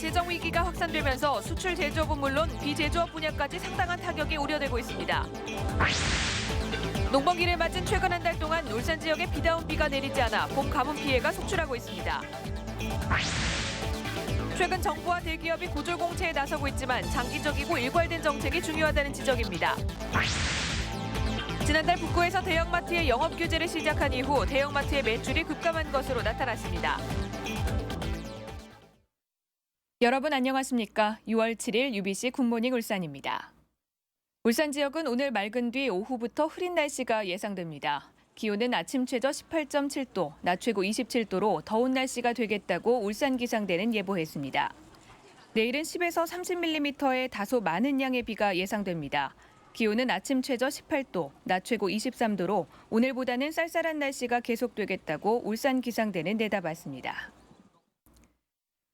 재정 위기가 확산되면서 수출 제조업은 물론 비제조업 분야까지 상당한 타격이 우려되고 있습니다. 농번기를 맞은 최근 한 달 동안 울산 지역에 비다운 비가 내리지 않아 봄 가뭄 피해가 속출하고 있습니다. 최근 정부와 대기업이 고졸 공채에 나서고 있지만 장기적이고 일괄된 정책이 중요하다는 지적입니다. 지난달 북구에서 대형마트의 영업 규제를 시작한 이후 대형마트의 매출이 급감한 것으로 나타났습니다. 여러분 안녕하십니까? 6월 7일 UBC 굿모닝 울산입니다. 울산 지역은 오늘 맑은 뒤 오후부터 흐린 날씨가 예상됩니다. 기온은 아침 최저 18.7도, 낮 최고 27도로 더운 날씨가 되겠다고 울산기상대는 예보했습니다. 내일은 10에서 30mm의 다소 많은 양의 비가 예상됩니다. 기온은 아침 최저 18도, 낮 최고 23도로 오늘보다는 쌀쌀한 날씨가 계속되겠다고 울산기상대는 내다봤습니다.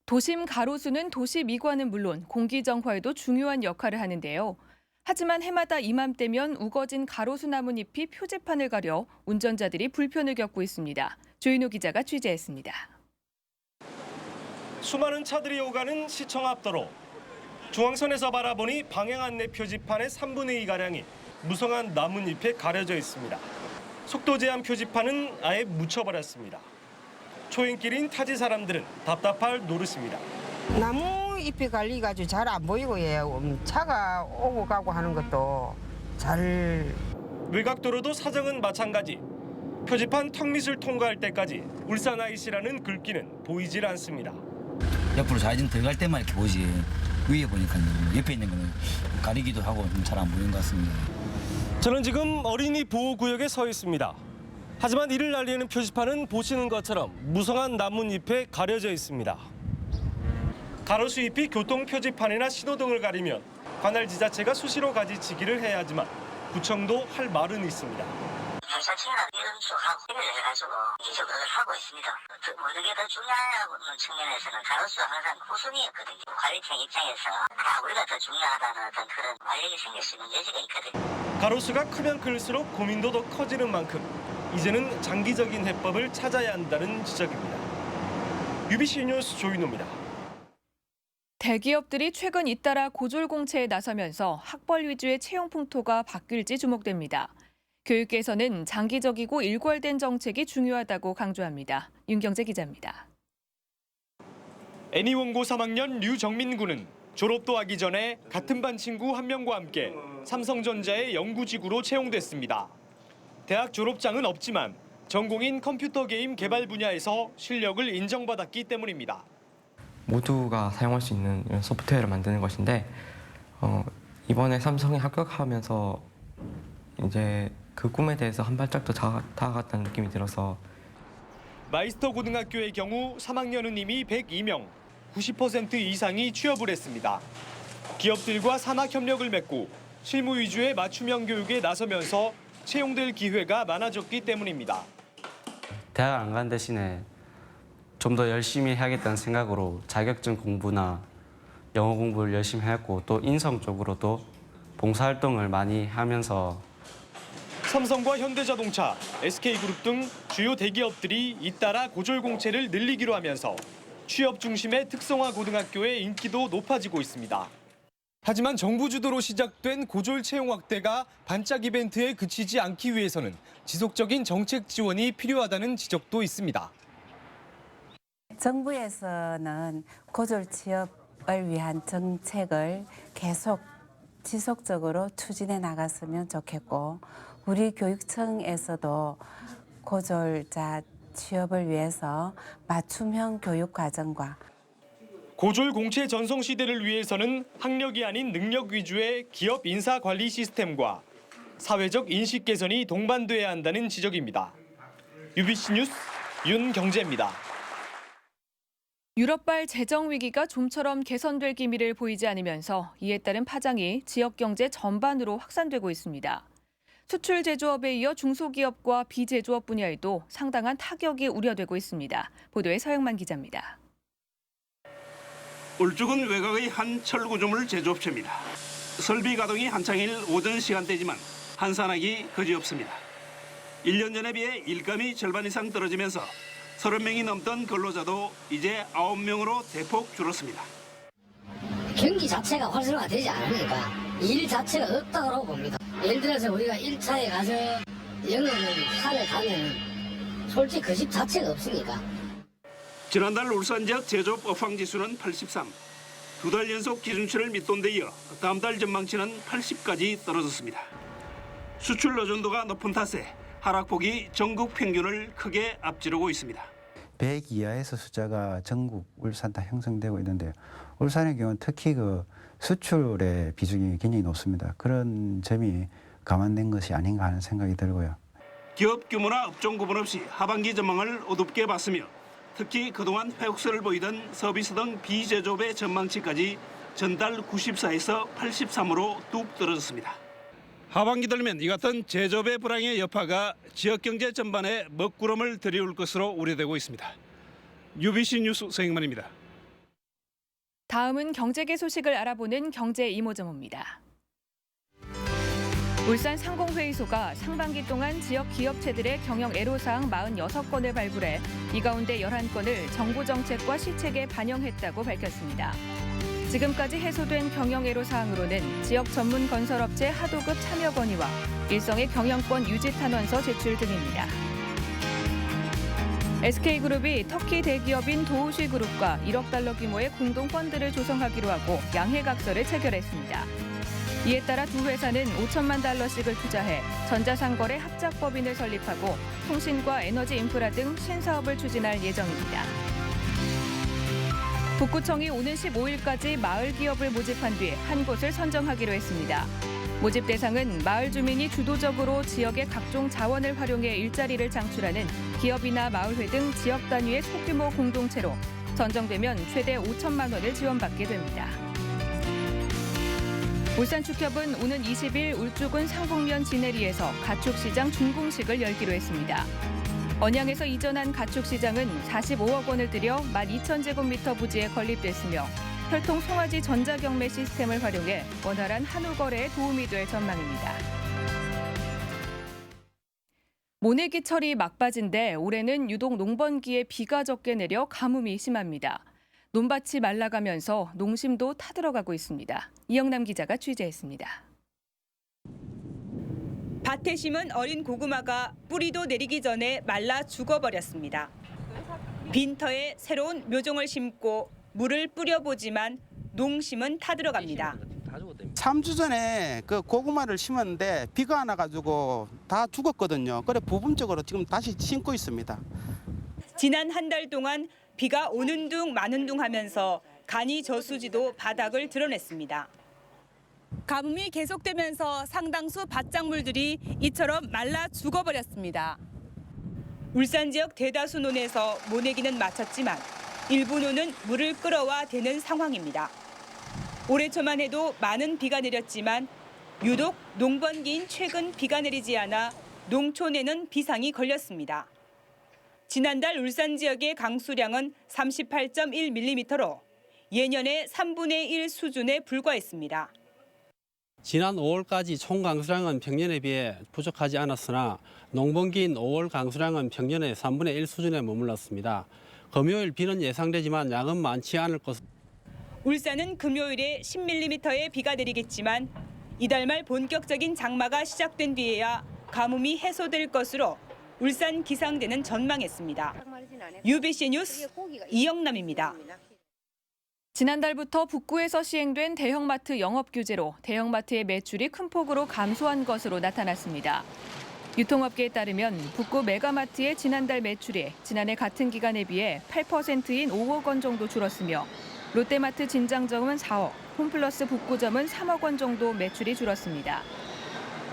도심 가로수는 도시 미관은 물론 공기 정화에도 중요한 역할을 하는데요. 하지만 해마다 이맘때면 우거진 가로수 나뭇잎이 표지판을 가려 운전자들이 불편을 겪고 있습니다. 조인호 기자가 취재했습니다. 수많은 차들이 오가는 시청 앞도로. 중앙선에서 바라보니 방향 안내 표지판의 3분의 2가량이 무성한 나뭇잎에 가려져 있습니다. 속도 제한 표지판은 아예 묻혀버렸습니다. 초행길인 타지 사람들은 답답할 노릇입니다. 나무 잎이 갈리가지고 잘 안 보이고 차가 오고 가고 하는 것도 잘. 외곽도로도 사정은 마찬가지. 표지판 턱밑을 통과할 때까지 울산 IC라는 글귀는 보이질 않습니다. 옆으로 좌회전 들어갈 때만 이렇게 보이지 위에 보니까 옆에 있는 거는 가리기도 하고 잘 안 보이는 것 같습니다. 저는 지금 어린이 보호구역에 서 있습니다. 하지만 이를 알리는 표지판은 보시는 것처럼 무성한 나뭇잎에 가려져 있습니다. 가로수 잎이 교통 표지판이나 신호등을 가리면 관할 지자체가 수시로 가지치기를 해야 하지만 구청도 할 말은 있습니다. 경찰청이나 이런 쪽하고 협의를 해가지고 지적을 하고 있습니다. 모든 게 더 중요하다는 측면에서는 가로수가 항상 우선이었거든요. 관리청 입장에서 우리가 더 중요하다는 어떤 그런 알력이 생길 수 있는 여지가 있거든요. 가로수가 크면 클수록 고민도 더 커지는 만큼 이제는 장기적인 해법을 찾아야 한다는 지적입니다. UBC 뉴스 조인호입니다. 대기업들이 최근 잇따라 고졸 공채에 나서면서 학벌 위주의 채용 풍토가 바뀔지 주목됩니다. 교육계에서는 장기적이고 일괄된 정책이 중요하다고 강조합니다. 윤경재 기자입니다. 애니원고 3학년 류정민 군은 졸업도 하기 전에 같은 반 친구 한 명과 함께 삼성전자의 연구직으로 채용됐습니다. 대학 졸업장은 없지만 전공인 컴퓨터 게임 개발 분야에서 실력을 인정받았기 때문입니다. 모두가 사용할 수 있는 이런 소프트웨어를 만드는 것인데 이번에 삼성에 합격하면서 이제 그 꿈에 대해서 한 발짝 더 다가갔다는 느낌이 들어서. 마이스터 고등학교의 경우 3학년은 이미 102명, 90% 이상이 취업을 했습니다. 기업들과 산학 협력을 맺고 실무 위주의 맞춤형 교육에 나서면서 채용될 기회가 많아졌기 때문입니다. 대학 안 간 대신에 좀 더 열심히 해야겠다는 생각으로 자격증 공부나 영어 공부를 열심히 했고 또 인성 쪽으로도 봉사활동을 많이 하면서 삼성과 현대자동차, SK그룹 등 주요 대기업들이 잇따라 고졸 공채를 늘리기로 하면서 취업 중심의 특성화 고등학교의 인기도 높아지고 있습니다. 하지만 정부 주도로 시작된 고졸 채용 확대가 반짝 이벤트에 그치지 않기 위해서는 지속적인 정책 지원이 필요하다는 지적도 있습니다. 정부에서는 고졸 취업을 위한 정책을 계속 지속적으로 추진해 나갔으면 좋겠고 우리 교육청에서도 고졸자 취업을 위해서 맞춤형 교육 과정과 고졸 공채 전성 시대를 위해서는 학력이 아닌 능력 위주의 기업 인사 관리 시스템과 사회적 인식 개선이 동반돼야 한다는 지적입니다. UBC 뉴스 윤경재입니다. 유럽발 재정 위기가 좀처럼 개선될 기미를 보이지 않으면서 이에 따른 파장이 지역 경제 전반으로 확산되고 있습니다. 수출 제조업에 이어 중소기업과 비제조업 분야에도 상당한 타격이 우려되고 있습니다. 보도에 서영만 기자입니다. 울주군 외곽의 한 철구조물 제조업체입니다. 설비 가동이 한창일 오전 시간대지만 한산하기 그지없습니다. 1년 전에 비해 일감이 절반 이상 떨어지면서 30명이 넘던 근로자도 이제 9명으로 대폭 줄었습니다. 경기 자체가 활성화가 되지 않으니까 일 자체가 없다고 봅니다. 예를 들어서 우리가 1차에 가서 영어는 산에 가면 솔직히 그 집 자체가 없으니까. 지난달 울산 지역 제조업 업황지수는 83. 2달 연속 기준치를 밑돈 데 이어 다음 달 전망치는 80까지 떨어졌습니다. 수출 의존도가 높은 탓에 하락폭이 전국 평균을 크게 앞지르고 있습니다. 100 이하에서 숫자가 전국 울산 다 형성되고 있는데요. 울산의 경우는 특히 그 수출의 비중이 굉장히 높습니다. 그런 점이 감안된 것이 아닌가 하는 생각이 들고요. 기업 규모나 업종 구분 없이 하반기 전망을 어둡게 봤으며 특히 그동안 회복세를 보이던 서비스 등 비제조업의 전망치까지 전달 94에서 83으로 뚝 떨어졌습니다. 하반기 들면 이 같은 제조업의 불황의 여파가 지역 경제 전반에 먹구름을 들이울 것으로 우려되고 있습니다. UBC 뉴스 서영만입니다. 다음은 경제계 소식을 알아보는 경제 이모저모입니다. 울산 상공회의소가 상반기 동안 지역 기업체들의 경영 애로사항 46건을 발굴해 이 가운데 11건을 정부 정책과 시책에 반영했다고 밝혔습니다. 지금까지 해소된 경영 애로사항으로는 지역 전문 건설업체 하도급 참여 건의와 일성의 경영권 유지 탄원서 제출 등입니다. SK그룹이 터키 대기업인 도우시그룹과 1억 달러 규모의 공동 펀드를 조성하기로 하고 양해각서를 체결했습니다. 이에 따라 두 회사는 5천만 달러씩을 투자해 전자상거래 합작법인을 설립하고 통신과 에너지 인프라 등 신사업을 추진할 예정입니다. 북구청이 오는 15일까지 마을 기업을 모집한 뒤 한 곳을 선정하기로 했습니다. 모집 대상은 마을 주민이 주도적으로 지역의 각종 자원을 활용해 일자리를 창출하는 기업이나 마을회 등 지역 단위의 소규모 공동체로 선정되면 최대 5천만 원을 지원받게 됩니다. 울산축협은 오는 20일 울주군 상북면 진해리에서 가축시장 준공식을 열기로 했습니다. 언양에서 이전한 가축시장은 45억 원을 들여 12,000제곱미터 부지에 건립됐으며 혈통 송아지 전자경매 시스템을 활용해 원활한 한우 거래에 도움이 될 전망입니다. 모내기철이 막바지인데 올해는 유독 농번기에 비가 적게 내려 가뭄이 심합니다. 논밭이 말라가면서 농심도 타들어가고 있습니다. 이영남 기자가 취재했습니다. 밭에 심은 어린 고구마가 뿌리도 내리기 전에 말라 죽어버렸습니다. 빈터에 새로운 묘종을 심고 물을 뿌려보지만 농심은 타들어갑니다. 3주 전에 그 고구마를 심었는데 비가 안 와가지고 다 죽었거든요. 그래 부분적으로 지금 다시 심고 있습니다. 지난 한 달 동안 비가 오는 둥 마는 둥 하면서 간이 저수지도 바닥을 드러냈습니다. 가뭄이 계속되면서 상당수 밭작물들이 이처럼 말라 죽어버렸습니다. 울산 지역 대다수 논에서 모내기는 마쳤지만 일부 논은 물을 끌어와 대는 상황입니다. 올해 초만 해도 많은 비가 내렸지만 유독 농번기인 최근 비가 내리지 않아 농촌에는 비상이 걸렸습니다. 지난달 울산 지역의 강수량은 38.1mm로 예년의 3분의 1 수준에 불과했습니다. 지난 5월까지 총 강수량은 평년에 비해 부족하지 않았으나 농번기인 5월 강수량은 평년의 3분의 1 수준에 머물렀습니다. 금요일 비는 예상되지만 양은 많지 않을 것으로. 울산은 금요일에 10mm의 비가 내리겠지만 이달 말 본격적인 장마가 시작된 뒤에야 가뭄이 해소될 것으로 울산 기상대는 전망했습니다. UBC 뉴스 이영남입니다. 지난달부터 북구에서 시행된 대형마트 영업 규제로 대형마트의 매출이 큰 폭으로 감소한 것으로 나타났습니다. 유통업계에 따르면 북구 메가마트의 지난달 매출이 지난해 같은 기간에 비해 8%인 5억 원 정도 줄었으며 롯데마트 진장점은 4억, 홈플러스 북구점은 3억 원 정도 매출이 줄었습니다.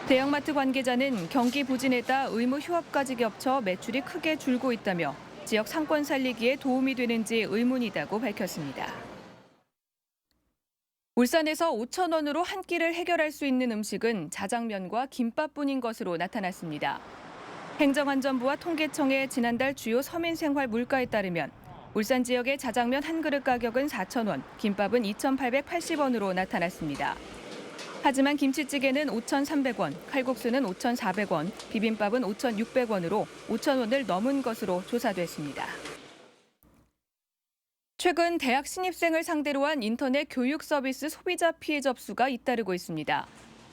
대형마트 관계자는 경기 부진에다 의무 휴업까지 겹쳐 매출이 크게 줄고 있다며 지역 상권 살리기에 도움이 되는지 의문이다고 밝혔습니다. 울산에서 5천 원으로 한 끼를 해결할 수 있는 음식은 자장면과 김밥뿐인 것으로 나타났습니다. 행정안전부와 통계청의 지난달 주요 서민생활 물가에 따르면 울산 지역의 자장면 한 그릇 가격은 4천 원, 김밥은 2,880원으로 나타났습니다. 하지만 김치찌개는 5,300원, 칼국수는 5,400원, 비빔밥은 5,600원으로 5천 원을 넘은 것으로 조사됐습니다. 최근 대학 신입생을 상대로 한 인터넷 교육 서비스 소비자 피해 접수가 잇따르고 있습니다.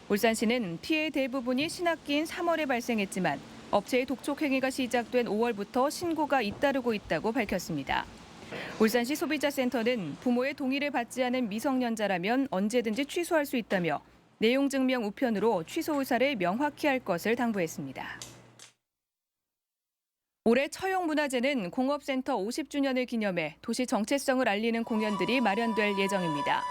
울산시는 피해 대부분이 신학기인 3월에 발생했지만 업체의 독촉 행위가 시작된 5월부터 신고가 잇따르고 있다고 밝혔습니다. 울산시 소비자센터는 부모의 동의를 받지 않은 미성년자라면 언제든지 취소할 수 있다며 내용 증명 우편으로 취소 의사를 명확히 할 것을 당부했습니다. 올해 처용문화제는 공업센터 50주년을 기념해 도시 정체성을 알리는 공연들이 마련될 예정입니다.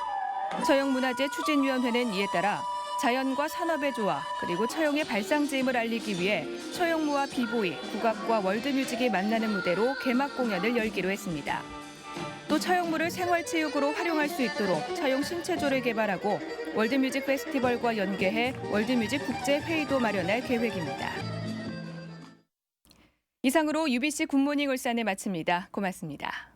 처용문화제 추진위원회는 이에 따라 자연과 산업의 조화, 그리고 처용의 발상지임을 알리기 위해 처용무와 비보이, 국악과 월드뮤직이 만나는 무대로 개막 공연을 열기로 했습니다. 또 처용무를 생활체육으로 활용할 수 있도록 처용 신체조를 개발하고 월드뮤직 페스티벌과 연계해 월드뮤직 국제회의도 마련할 계획입니다. 이상으로 UBC 굿모닝 울산을 마칩니다. 고맙습니다.